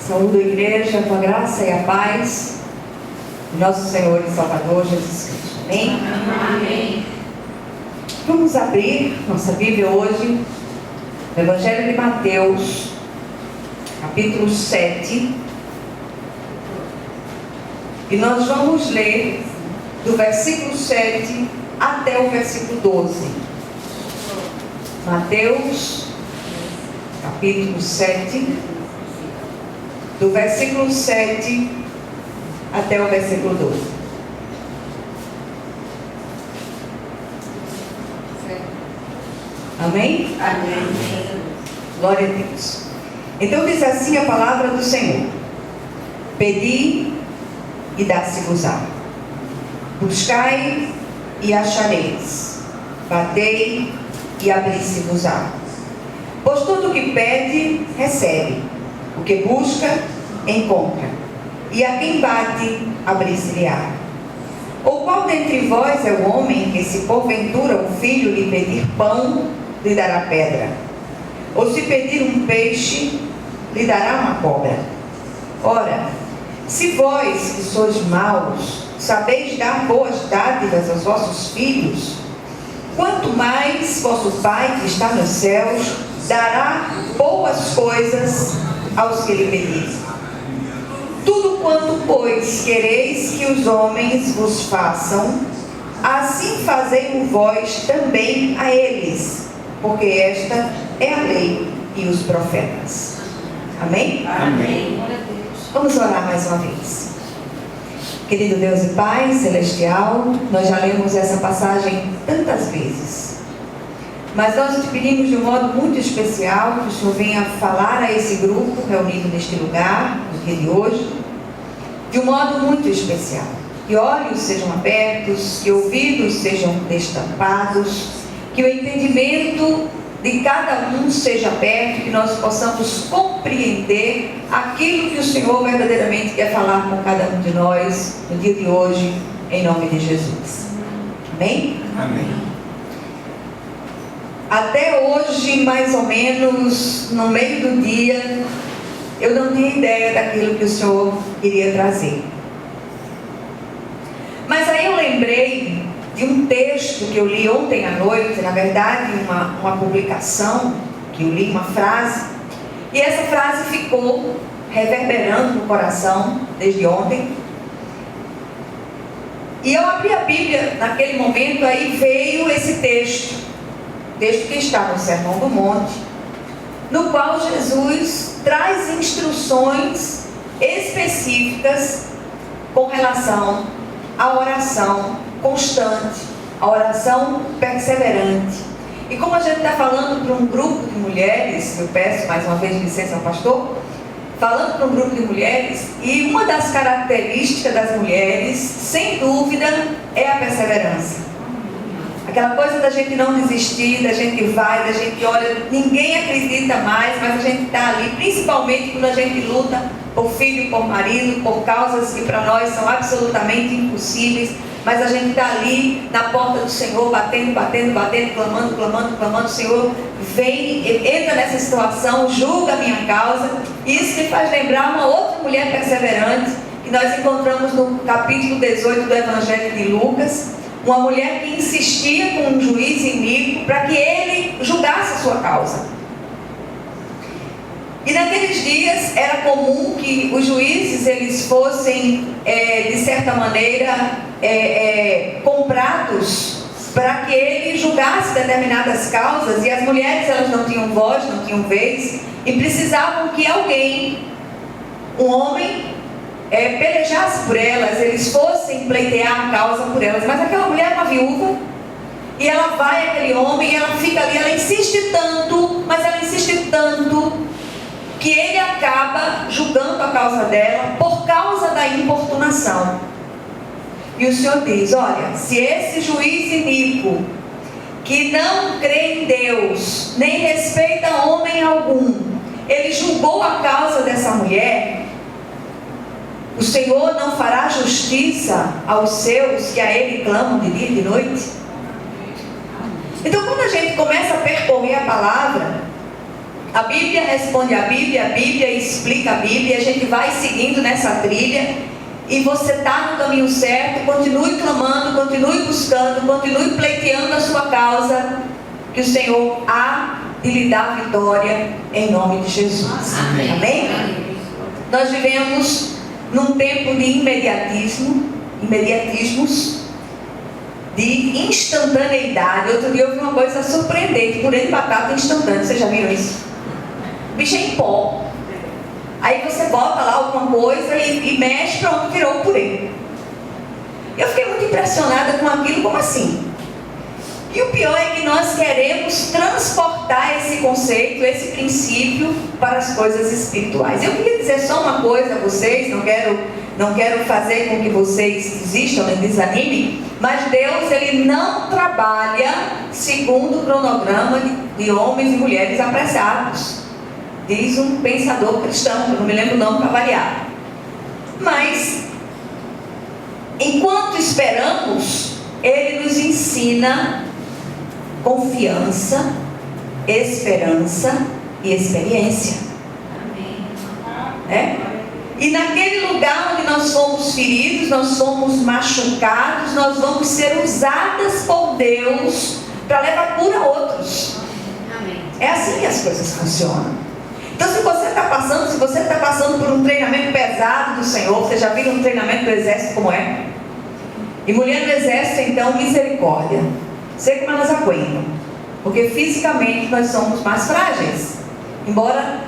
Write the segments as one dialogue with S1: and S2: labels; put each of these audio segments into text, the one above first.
S1: Saúdo a igreja com a graça e a paz de nosso Senhor e Salvador Jesus Cristo. Amém?
S2: Amém.
S1: Vamos abrir nossa Bíblia hoje no Evangelho de Mateus, capítulo 7. E nós vamos ler do versículo 7 até o versículo 12. Mateus, capítulo 7, do versículo 7 até o versículo 12. Amém?
S2: Amém.
S1: Glória a Deus. Então diz assim a palavra do Senhor: Pedi e dá-se-vos-á. Buscai e achareis. Batei e abri-se-vos-á. Pois todo o que pede, recebe. O que busca, encontra. E a quem bate, abrir-se-lhe-á. Ou qual dentre vós é o homem que, se porventura o filho lhe pedir pão, lhe dará pedra? Ou se pedir um peixe, lhe dará uma cobra? Ora, se vós, que sois maus, sabeis dar boas dádivas aos vossos filhos, quanto mais vosso Pai que está nos céus dará boas coisas aos que lhe pedirem. Tudo quanto, pois, quereis que os homens vos façam, assim fazei-o vós também a eles, porque esta é a lei e os profetas. Amém?
S2: Amém.
S1: Vamos orar mais uma vez. Querido Deus e Pai Celestial, nós já lemos essa passagem tantas vezes, mas nós te pedimos de um modo muito especial que o Senhor venha falar a esse grupo reunido neste lugar, no dia de hoje, de um modo muito especial. Que olhos sejam abertos, que ouvidos sejam destampados, que o entendimento de cada um seja aberto, que nós possamos compreender aquilo que o Senhor verdadeiramente quer falar com cada um de nós no dia de hoje, em nome de Jesus. Amém?
S2: Amém.
S1: Até hoje, mais ou menos, no meio do dia, eu não tinha ideia daquilo que o Senhor iria trazer. Mas aí eu lembrei de um texto que eu li ontem à noite, na verdade uma publicação que eu li, uma frase, e essa frase ficou reverberando no coração desde ontem. E eu abri a Bíblia naquele momento, aí veio esse texto que está no Sermão do Monte, no qual Jesus traz instruções específicas com relação à oração constante, a oração perseverante. E como a gente está falando para um grupo de mulheres, eu peço mais uma vez licença ao pastor, falando para um grupo de mulheres, e uma das características das mulheres, sem dúvida, é a perseverança. Aquela coisa da gente não desistir, da gente vai, da gente olha, ninguém acredita mais, mas a gente está ali, principalmente quando a gente luta por filho, por marido, por causas que para nós são absolutamente impossíveis, mas a gente está ali na porta do Senhor, batendo, clamando, o Senhor vem, entra nessa situação, julga a minha causa. Isso me faz lembrar uma outra mulher perseverante, que nós encontramos no capítulo 18 do Evangelho de Lucas, uma mulher que insistia com um juiz iníquo para que ele julgasse a sua causa. E naqueles dias era comum que os juízes eles fossem, de certa maneira, comprados para que ele julgasse determinadas causas, e as mulheres elas não tinham voz, não tinham vez, e precisavam que alguém, um homem, pelejasse por elas, eles fossem pleitear a causa por elas. Mas aquela mulher é uma viúva, e ela vai àquele homem, e ela fica ali, ela insiste tanto, mas ela insiste tanto, que ele acaba julgando a causa dela por causa da importunação. E o Senhor diz: olha, se esse juiz iníquo, que não crê em Deus, nem respeita homem algum, ele julgou a causa dessa mulher, o Senhor não fará justiça aos seus que a Ele clamam de dia e de noite? Então, quando a gente começa a percorrer a palavra, A Bíblia responde a Bíblia explica a Bíblia, a gente vai seguindo nessa trilha, e você está no caminho certo. Continue clamando, continue buscando, continue pleiteando a sua causa, que o Senhor há de lhe dar vitória em nome de Jesus.
S2: Amém.
S1: Amém? Nós vivemos num tempo de imediatismos, de instantaneidade. Outro dia eu vi uma coisa surpreendente: purê de batata instantâneo. Vocês já viram isso? Bicho é em pó. Aí você bota lá alguma coisa e mexe, pronto, virou o purê. Eu fiquei muito impressionada com aquilo. Como assim? E o pior é que nós queremos transportar esse conceito, esse princípio para as coisas espirituais. Eu queria dizer só uma coisa a vocês, não quero fazer com que vocês desistam, nem desanimem, mas Deus, Ele não trabalha segundo o cronograma de homens e mulheres apressados. Diz um pensador cristão, que eu não me lembro o nome para variar. Mas, enquanto esperamos, Ele nos ensina confiança, esperança e experiência. É? E naquele lugar onde nós fomos feridos, nós fomos machucados, nós vamos ser usadas por Deus para levar cura a outros. É assim que as coisas funcionam. Então, se você está passando por um treinamento pesado do Senhor, vocês já viram um treinamento do exército como é? E mulher do exército, então, misericórdia. Sei como elas aguentam, porque fisicamente nós somos mais frágeis. Embora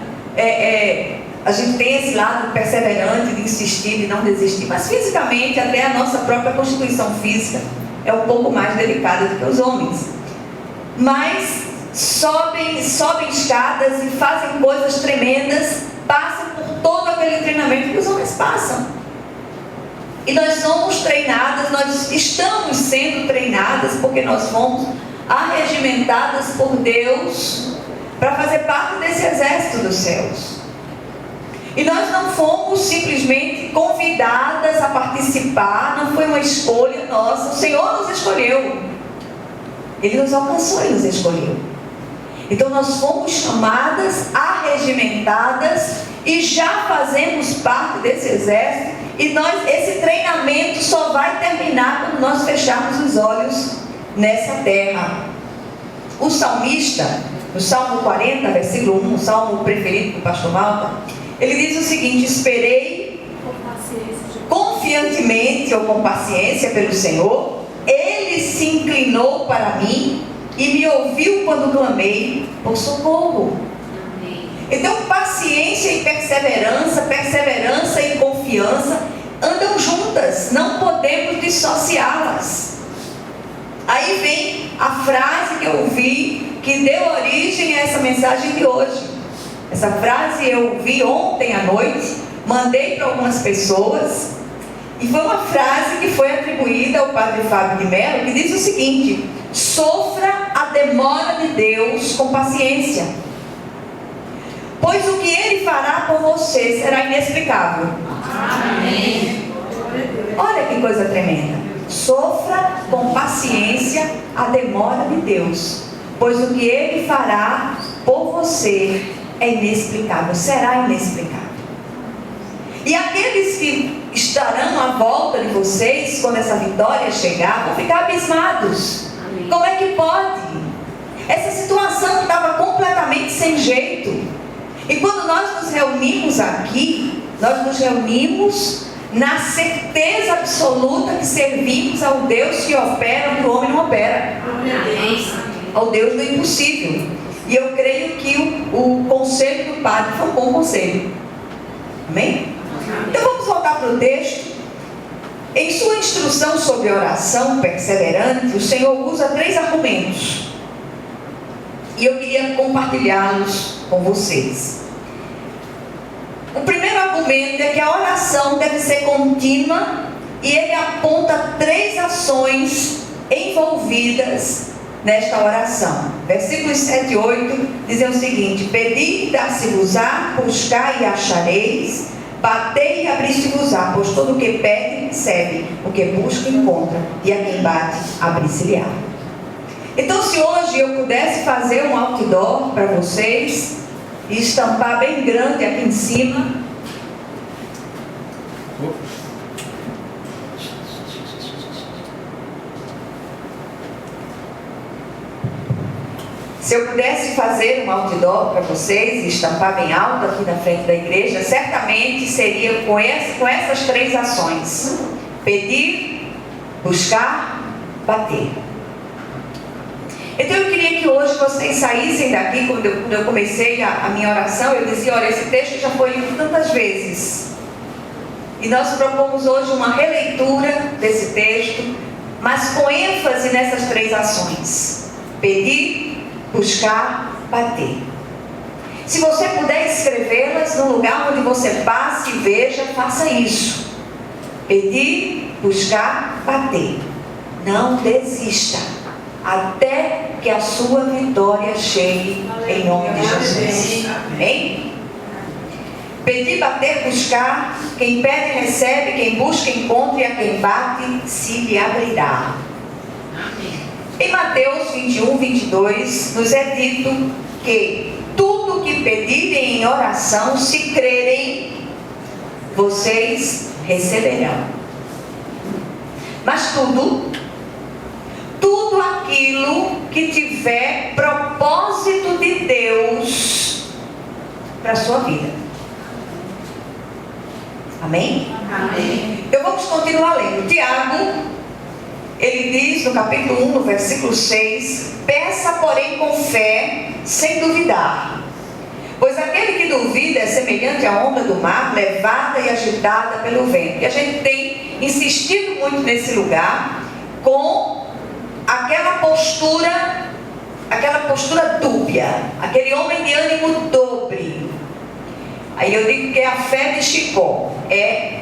S1: a gente tenha esse lado perseverante de insistir e não desistir, mas fisicamente, até a nossa própria constituição física é um pouco mais delicada do que os homens. Mas sobem escadas e fazem coisas tremendas, passam por todo aquele treinamento que os homens passam. E nós somos treinadas, nós estamos sendo treinadas, porque nós fomos arregimentadas por Deus para fazer parte desse exército dos céus. E nós não fomos simplesmente convidadas a participar, não foi uma escolha nossa. O Senhor nos escolheu, Ele nos alcançou e nos escolheu. Então nós fomos chamadas, arregimentadas e já fazemos parte desse exército. E esse treinamento só vai terminar quando nós fecharmos os olhos nessa terra. O salmista, no Salmo 40, versículo 1, o salmo preferido do pastor Malta, ele diz o seguinte: esperei confiantemente ou com paciência pelo Senhor, Ele se inclinou para mim e me ouviu quando clamei por socorro. Então, paciência e perseverança e confiança andam juntas, não podemos dissociá-las. Aí vem a frase que eu ouvi, que deu origem a essa mensagem de hoje. Essa frase eu ouvi ontem à noite, mandei para algumas pessoas, e foi uma frase que foi atribuída ao padre Fábio de Mello, que diz o seguinte: sofra a demora de Deus com paciência, pois o que Ele fará por você será inexplicável. Amém. Olha que coisa tremenda. Sofra com paciência a demora de Deus, pois o que Ele fará por você é inexplicável, será inexplicável. E aqueles que estarão à volta de vocês, quando essa vitória chegar, vão ficar abismados. Amém. Como é que pode? Essa situação estava completamente sem jeito. E quando nós nos reunimos aqui, nós nos reunimos na certeza absoluta que servimos ao Deus que opera onde o homem não opera. Amém. Ao Deus do impossível. E eu creio que o conselho do padre foi um bom conselho. Amém? Então vamos voltar para o texto. Em sua instrução sobre oração perseverante, o Senhor usa 3 argumentos. E eu queria compartilhá-los com vocês. O primeiro argumento é que a oração deve ser contínua, e ele aponta 3 ações envolvidas nesta oração. Versículos 7 e 8 dizem o seguinte: pedi e dar-se-vos-á, buscai e achareis, batei e abri-se-vos-á, pois todo o que pede recebe, o que busca encontra, e a quem bate abrir-se-lhe-á. Então, se hoje eu pudesse fazer um outdoor para vocês, e estampar bem grande aqui em cima. Se eu pudesse fazer um outdoor para vocês e estampar bem alto aqui na frente da igreja, certamente seria com essas 3 ações: pedir, buscar, bater. Então eu queria que hoje vocês saíssem daqui. Quando eu comecei a minha oração, eu dizia: olha, esse texto já foi lido tantas vezes, e nós propomos hoje uma releitura desse texto, mas com ênfase nessas 3 ações: pedir, buscar, bater. Se você puder escrevê-las no lugar onde você passe e veja, faça isso. Pedir, buscar, bater. Não desista até que a sua vitória chegue, em nome de Jesus. Amém? Pedir, bater, buscar. Quem pede, recebe. Quem busca, encontra. E a quem bate, se lhe abrirá. Em Mateus 21, 22, nos é dito que tudo que pedirem em oração, se crerem, vocês receberão. Mas tudo aquilo que tiver propósito de Deus para a sua vida. Amém? Amém. Então vamos continuar lendo. Tiago, ele diz no capítulo 1, no versículo 6: peça, porém, com fé, sem duvidar. Pois aquele que duvida é semelhante à onda do mar, levada e agitada pelo vento. E a gente tem insistido muito nesse lugar, com aquela postura dúbia, aquele homem de ânimo dobre. Aí eu digo que é a fé de Chicó.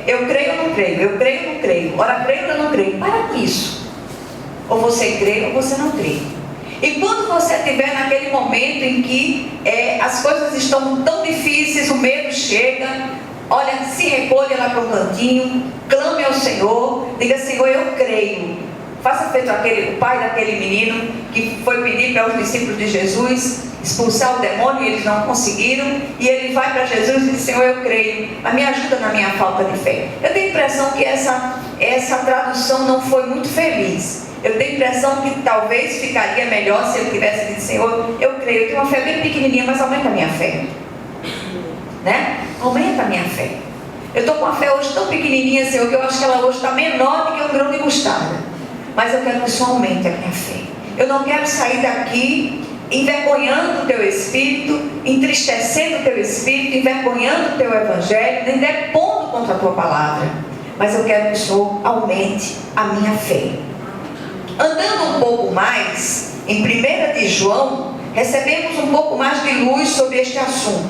S1: Eu creio ou não creio, eu creio ou não creio, ora creio ou não creio. Para com isso. Ou você crê ou você não crê. E quando você estiver naquele momento em que as coisas estão tão difíceis, o medo chega, olha, se recolha lá para o cantinho, clame ao Senhor, diga: Senhor, eu creio. Faça feito o pai daquele menino que foi pedir para os discípulos de Jesus expulsar o demônio e eles não conseguiram, e ele vai para Jesus e diz: Senhor, eu creio, mas me ajuda na minha falta de fé. Eu tenho a impressão que essa tradução não foi muito feliz. Eu tenho a impressão que talvez ficaria melhor se ele tivesse dito: Senhor, eu creio, eu tenho uma fé bem pequenininha, mas aumenta a minha fé, né? Aumenta a minha fé. Eu estou com a fé hoje tão pequenininha, Senhor, que eu acho que ela hoje está menor do que um grão de mostarda, mas eu quero que o Senhor aumente a minha fé. Eu não quero sair daqui envergonhando o teu Espírito, entristecendo o teu Espírito, envergonhando o teu Evangelho, nem depondo contra a tua palavra, mas eu quero que o Senhor aumente a minha fé. Andando um pouco mais, em 1 de João, recebemos um pouco mais de luz sobre este assunto.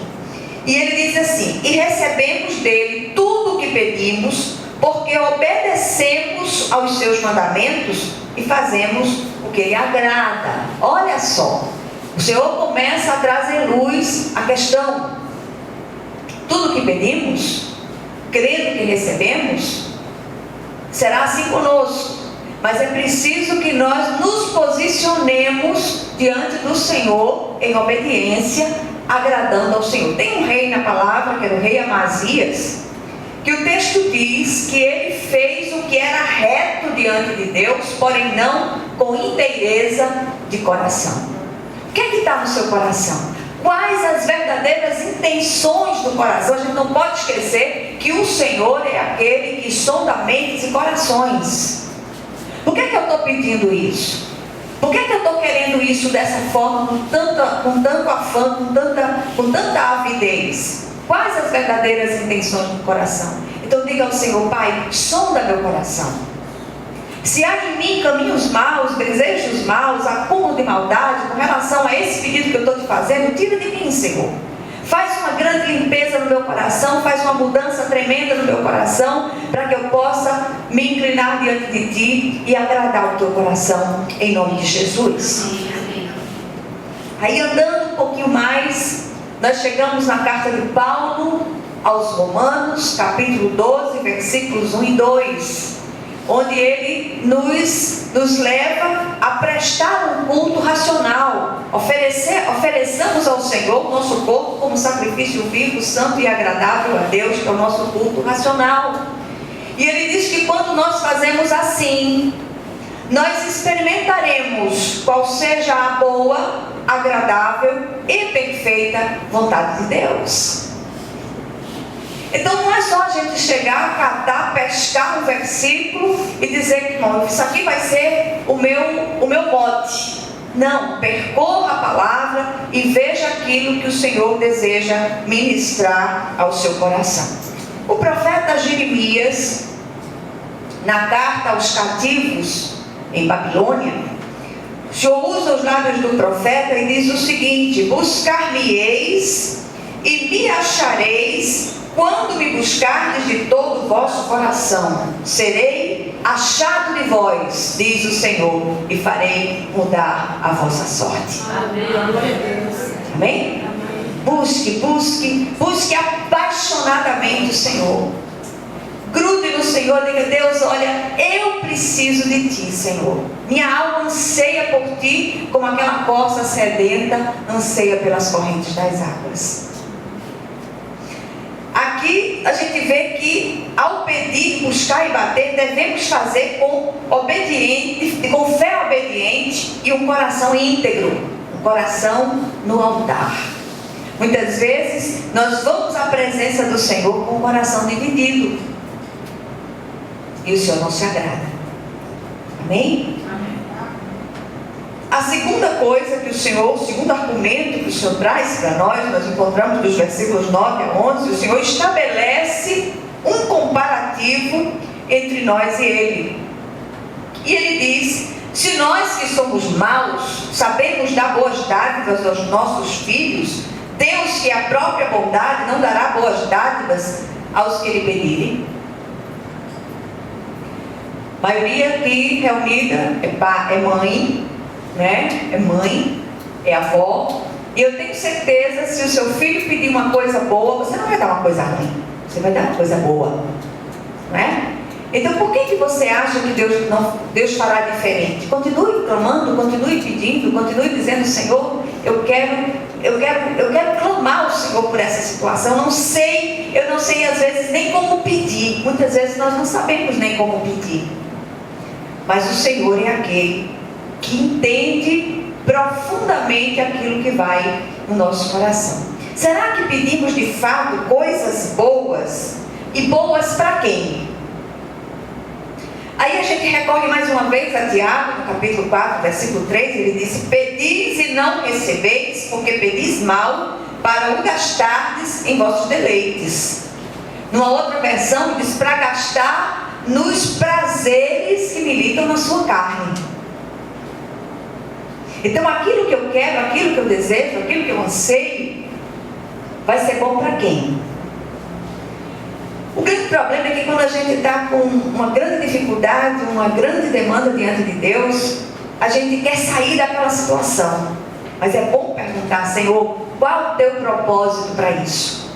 S1: E ele diz assim: e recebemos dele tudo o que pedimos, porque obedecemos aos seus mandamentos e fazemos o que lhe agrada. Olha só, o Senhor começa a trazer luz à questão. Tudo o que pedimos, crendo que recebemos, será assim conosco. Mas é preciso que nós nos posicionemos diante do Senhor em obediência, agradando ao Senhor. Tem um rei na palavra, que era o rei Amazias, que o texto diz que ele fez o que era reto diante de Deus, porém não com inteireza de coração. O que é que está no seu coração? Quais as verdadeiras intenções do coração? A gente não pode esquecer que o Senhor é aquele que sonda mentes e corações. Por que eu estou pedindo isso? Por que eu estou querendo isso dessa forma, com tanto afã, com tanta avidez? Quais as verdadeiras intenções do coração? Então diga ao Senhor: Pai, sonda meu coração. Se há em mim caminhos maus, desejos maus, acúmulo de maldade com relação a esse pedido que eu estou te fazendo, tira de mim, Senhor. Faz uma grande limpeza no meu coração, faz uma mudança tremenda no meu coração, para que eu possa me inclinar diante de Ti e agradar o Teu coração, em nome de Jesus. Aí, andando um pouquinho mais, nós chegamos na carta de Paulo aos Romanos, capítulo 12, versículos 1 e 2, onde ele nos leva a prestar um culto racional, oferecer ofereçamos ao Senhor o nosso corpo como sacrifício vivo, santo e agradável a Deus, que é o nosso culto racional. E ele diz que quando nós fazemos assim, nós experimentaremos qual seja a boa, agradável e perfeita vontade de Deus. Então não é só a gente chegar, catar, pescar um versículo e dizer que não, isso aqui vai ser o meu mote. Não, percorra a palavra e veja aquilo que o Senhor deseja ministrar ao seu coração. O profeta Jeremias, na carta aos cativos em Babilônia, o Senhor usa os lábios do profeta e diz o seguinte: buscar-me-eis e me achareis quando me buscardes de todo o vosso coração. Serei achado de vós, diz o Senhor, e farei mudar a vossa sorte.
S2: Amém.
S1: Amém? Busque apaixonadamente o Senhor. Grude no Senhor, diga: Deus, olha, eu preciso de Ti, Senhor. Minha alma anseia por Ti, como aquela corça sedenta anseia pelas correntes das águas. Aqui a gente vê que ao pedir, buscar e bater, devemos fazer com fé obediente e um coração íntegro, um coração no altar. Muitas vezes nós vamos à presença do Senhor com o coração dividido e o Senhor não se agrada. Amém? A segunda coisa que o segundo argumento que o Senhor traz para nós encontramos dos versículos 9 a 11, o Senhor estabelece um comparativo entre nós e Ele. E Ele diz: se nós que somos maus, sabemos dar boas dádivas aos nossos filhos, Deus, que é a própria bondade, não dará boas dádivas aos que lhe pedirem? A maioria aqui reunida é mãe, né? É mãe, é avó, e eu tenho certeza, se o seu filho pedir uma coisa boa, você não vai dar uma coisa ruim, você vai dar uma coisa boa, não é? Então por que você acha que Deus fará diferente? Continue clamando, continue pedindo, continue dizendo: Senhor, eu quero clamar ao Senhor por essa situação. Eu não sei às vezes nem como pedir, muitas vezes nós não sabemos nem como pedir, mas o Senhor é aquele que entende profundamente aquilo que vai no nosso coração. Será que pedimos de fato coisas boas? E boas para quem? Aí a gente recorre mais uma vez a Tiago, no capítulo 4, versículo 3, ele diz: pedis e não recebeis, porque pedis mal, para o gastardes em vossos deleites. Numa outra versão diz: para gastar nos prazeres que militam na sua carne. Então aquilo que eu quero, aquilo que eu desejo, aquilo que eu anseio, vai ser bom para quem? O grande problema é que quando a gente está com uma grande dificuldade, uma grande demanda diante de Deus, a gente quer sair daquela situação. Mas é bom perguntar: Senhor, qual o teu propósito para isso?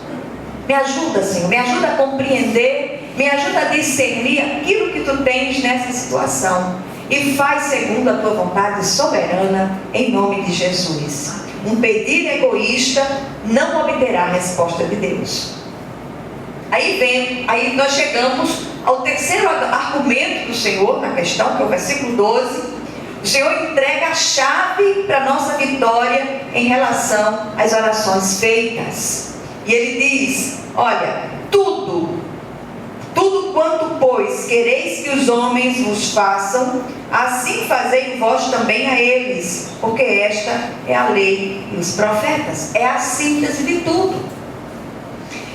S1: Me ajuda, Senhor, me ajuda a compreender, me ajuda a discernir aquilo que tu tens nessa situação. E faz segundo a tua vontade soberana, em nome de Jesus. Um pedido egoísta não obterá a resposta de Deus. Aí nós chegamos ao terceiro argumento do Senhor na questão, que é o versículo 12. O Senhor entrega a chave para a nossa vitória em relação às orações feitas. E Ele diz: olha, tudo quanto, pois, quereis que os homens vos façam, assim fazei vós também a eles, porque esta é a lei e os profetas. É a síntese de tudo.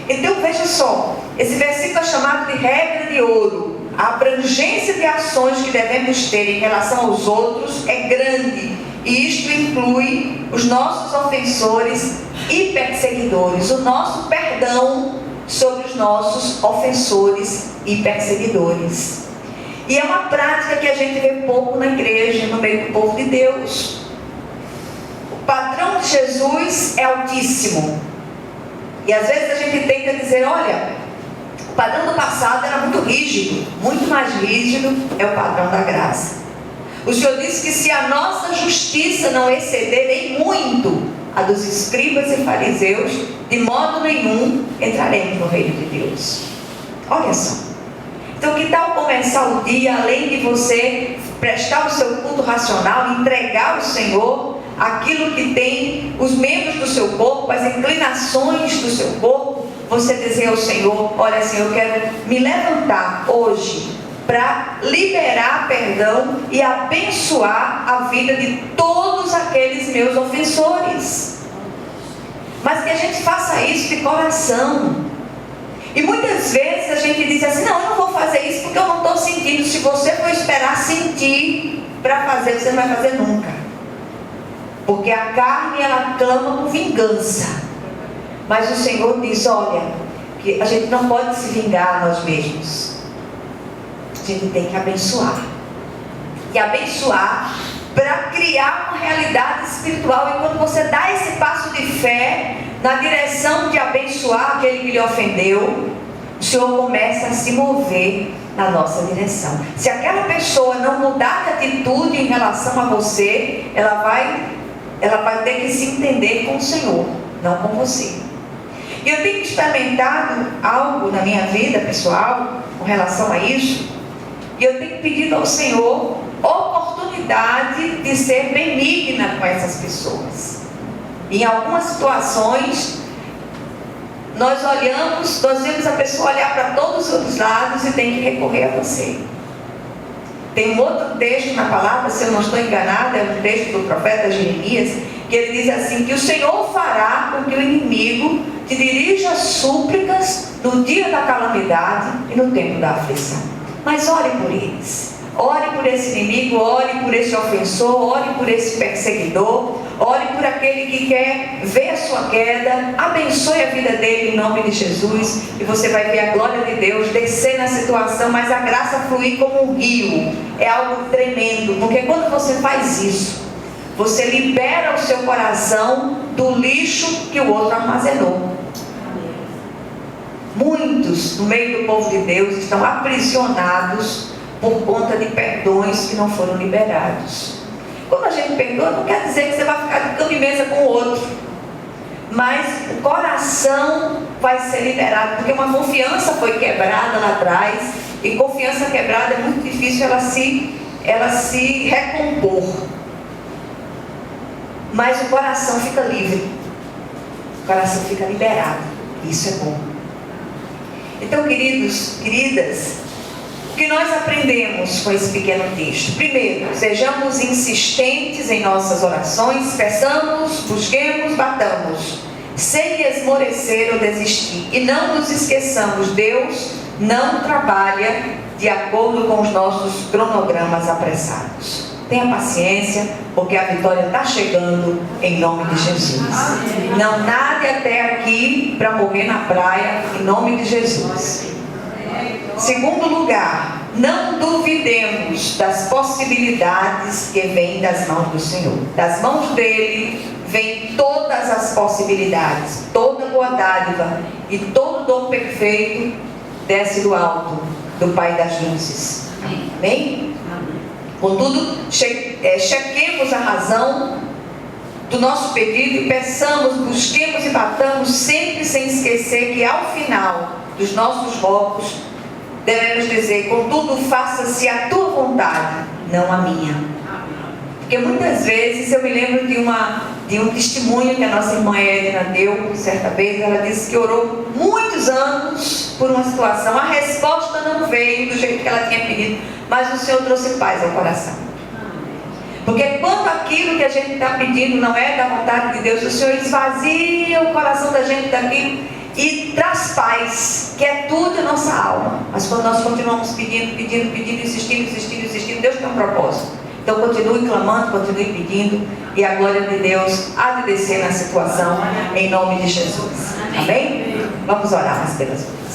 S1: Então veja só, esse versículo é chamado de regra de ouro. A abrangência de ações que devemos ter em relação aos outros é grande, e isto inclui os nossos ofensores e perseguidores, o nosso perdão sobre os nossos ofensores e perseguidores. E é uma prática que a gente vê pouco na igreja, no meio do povo de Deus. O padrão de Jesus é altíssimo. E às vezes a gente tenta dizer: olha, o padrão do passado era muito rígido. Muito mais rígido é o padrão da graça. O Senhor disse que se a nossa justiça não exceder em muito a dos escribas e fariseus, de modo nenhum entraremos no reino de Deus. Olha só. Então, que tal começar o dia, além de você prestar o seu culto racional, entregar ao Senhor aquilo que tem os membros do seu corpo, as inclinações do seu corpo, você dizer ao Senhor: olha, Senhor, eu quero me levantar hoje para liberar perdão e abençoar a vida de todos aqueles meus ofensores. Mas que a gente faça isso de coração. E muitas vezes a gente diz assim: não, eu não vou fazer isso porque eu não estou sentindo. Se você for esperar sentir para fazer, você não vai fazer nunca. Porque a carne, ela clama por vingança. Mas o Senhor diz: olha, que a gente não pode se vingar a nós mesmos. A gente tem que abençoar. E abençoar para criar uma realidade espiritual. E quando você dá esse passo de fé na direção de abençoar aquele que lhe ofendeu, o Senhor começa a se mover na nossa direção. Se aquela pessoa não mudar de atitude em relação a você, ela vai ter que se entender com o Senhor, não com você. E eu tenho experimentado algo na minha vida pessoal com relação a isso, e eu tenho pedido ao Senhor oportunidade de ser benigna com essas pessoas. Em algumas situações, nós vemos a pessoa olhar para todos os lados e tem que recorrer a você. Tem um outro texto na palavra, se eu não estou enganada, é um texto do profeta Jeremias, que ele diz assim: que o Senhor fará com que o inimigo te dirija súplicas no dia da calamidade e no tempo da aflição. Mas ore por eles. Ore por esse inimigo, ore por esse ofensor, ore por esse perseguidor, ore por aquele que quer ver a sua queda. Abençoe a vida dele em nome de Jesus, e você vai ver a glória de Deus descer na situação, mas a graça fluir como um rio. É algo tremendo, porque quando você faz isso, você libera o seu coração do lixo que o outro armazenou. Muitos no meio do povo de Deus estão aprisionados por conta de perdões que não foram liberados. Quando a gente perdoa, não quer dizer que você vai ficar de cama e mesa com o outro, mas o coração vai ser liberado, porque uma confiança foi quebrada lá atrás, e confiança quebrada é muito difícil ela se recompor. Mas o coração fica livre, o coração fica liberado. Isso é bom. Então, queridos, queridas, o que nós aprendemos com esse pequeno texto? Primeiro, sejamos insistentes em nossas orações, peçamos, busquemos, batamos, sem esmorecer ou desistir. E não nos esqueçamos, Deus não trabalha de acordo com os nossos cronogramas apressados. Tenha paciência, porque a vitória está chegando em nome de Jesus. Não nade até aqui para morrer na praia, em nome de Jesus. Segundo lugar, não duvidemos das possibilidades que vêm das mãos do Senhor. Das mãos dele vêm todas as possibilidades, toda boa dádiva e todo dom perfeito desce do alto, do Pai das luzes. Amém? Contudo, chequemos a razão do nosso pedido e peçamos, busquemos e batamos, sempre sem esquecer que ao final dos nossos rogos devemos dizer: contudo, faça-se a tua vontade, não a minha. Porque muitas vezes eu me lembro de um testemunho que a nossa irmã Edna deu certa vez. Ela disse que orou muitos anos por uma situação, a resposta não veio do jeito que ela tinha pedido, mas o Senhor trouxe paz ao coração. Porque quando aquilo que a gente está pedindo não é da vontade de Deus, o Senhor esvazia o coração da gente daquilo e traz paz, que é tudo a nossa alma. Mas quando nós continuamos pedindo, insistindo, Deus tem um propósito. Então continue clamando, continue pedindo, e a glória de Deus há de descer na situação, em nome de Jesus. Amém? Vamos orar mais pelas vidas.